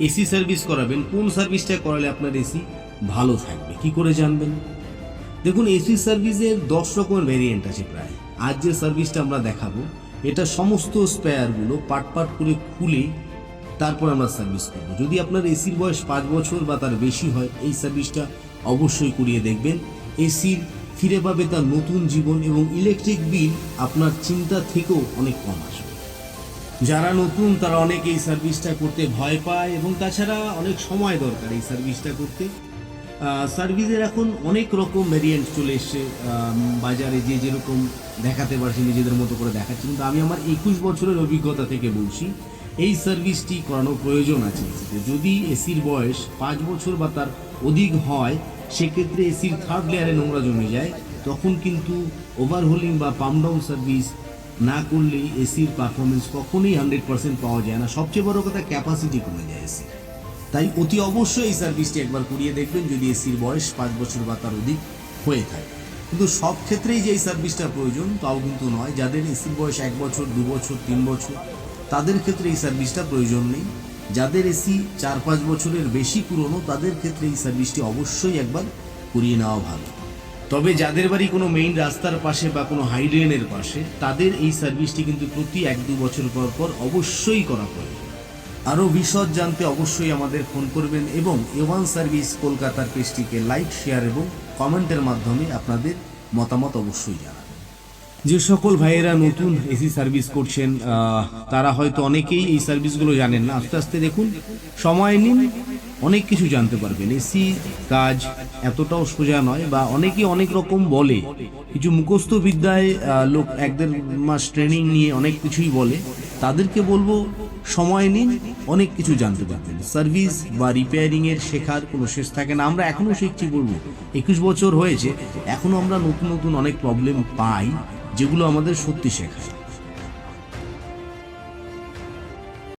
AC service করাবেন, কোন সার্ভিসটা করালে আপনার এসি ভালো থাকবে কি করে জানবেন? দেখুন, এসি সার্ভিসের 10 রকমের ভেরিয়েন্ট আছে প্রায়। আজ যে সার্ভিসটা আমরা দেখাবো এটা সমস্ত স্পেয়ারগুলো পার্ট করে খুলে তারপর আমরা সার্ভিস করবো। যদি আপনার এসির বয়স 5 বছর বা তার বেশি হয়, এই সার্ভিসটা অবশ্যই করিয়ে দেখবেন। এসির ফিরে পাবে তার নতুন জীবন এবং ইলেকট্রিক বিল আপনার চিন্তা থেকেও অনেক কম আসবে। যারা নতুন তারা অনেক এই সার্ভিসটা করতে ভয় পায় এবং তাছাড়া অনেক সময় দরকার এই সার্ভিসটা করতে। সার্ভিসের এখন অনেক রকম ভ্যারিয়েন্ট চলে এসছে বাজারে, যে যেরকম দেখাতে পারছে নিজেদের মতো করে দেখাচ্ছে, কিন্তু আমি আমার 21 বছরের অভিজ্ঞতা থেকে বলছি এই সার্ভিসটি করানো প্রয়োজন আছে। যদি এসির বয়স 5 বছর বা তার অধিক হয়, সেক্ষেত্রে এসির থার্ড লেয়ারে নোংরা জমে যায়, তখন কিন্তু ওভারহোলিং বা পাম্প ডাউন সার্ভিস না করলে এসির পারফরমেন্স কখনোই 100% পাওয়া যায় না। সবচেয়ে বড় কথা, ক্যাপাসিটি কমে যায় এসি। তাই অতি অবশ্যই এই সার্ভিসটি একবার করিয়ে দেখবেন যদি এসির বয়স 5 বছর বা তার অধিক হয়ে থাকে। কিন্তু সব ক্ষেত্রেই যে এই সার্ভিসটা প্রয়োজন তাও কিন্তু নয়। যাদের এসির বয়স 1 বছর, 2 বছর, 3 বছর, তাদের ক্ষেত্রে এই সার্ভিসটা প্রয়োজন নেই। যাদের এসি 4-5 বছরের বেশি পুরনো, তাদের ক্ষেত্রে এই সার্ভিসটি অবশ্যই একবার করিয়ে নেওয়া ভালো। তবে যাদের বাড়ি কোনো মেইন রাস্তার পাশে বা কোনো হাই ড্রেনের পাশে, তাদের এই সার্ভিসটি কিন্তু প্রতি 1-2 বছর পর অবশ্যই করা প্রয়োজন। আরও বিশদ জানতে অবশ্যই আমাদের ফোন করবেন এবং A1 সার্ভিস কলকাতার পেজটিকে লাইক, শেয়ার এবং কমেন্টের মাধ্যমে আপনাদের মতামত অবশ্যই জানাবেন। যে সকল ভাইয়েরা নতুন এসি সার্ভিস করছেন তারা হয়তো অনেকেই এই সার্ভিসগুলো জানেন না। আস্তে আস্তে দেখুন, সময় নিন, অনেক কিছু জানতে পারবেন। এসি কাজ এতটাও সোজা নয়, বা অনেকে অনেক রকম বলে, কিছু মুখস্থ বিদ্যায় লোক 1-1.5 মাস ট্রেনিং নিয়ে অনেক কিছুই বলে। তাদেরকে বলবো সময় নিন, অনেক কিছু জানতে পারবেন। সার্ভিস বা রিপেয়ারিংয়ের শেখার কোনো শেষ থাকে না। আমরা এখনও শিখছি, বলবো 21 বছর হয়েছে, এখনও আমরা নতুন নতুন অনেক প্রবলেম পাই যেগুলো আমাদের সত্যি শেখায়।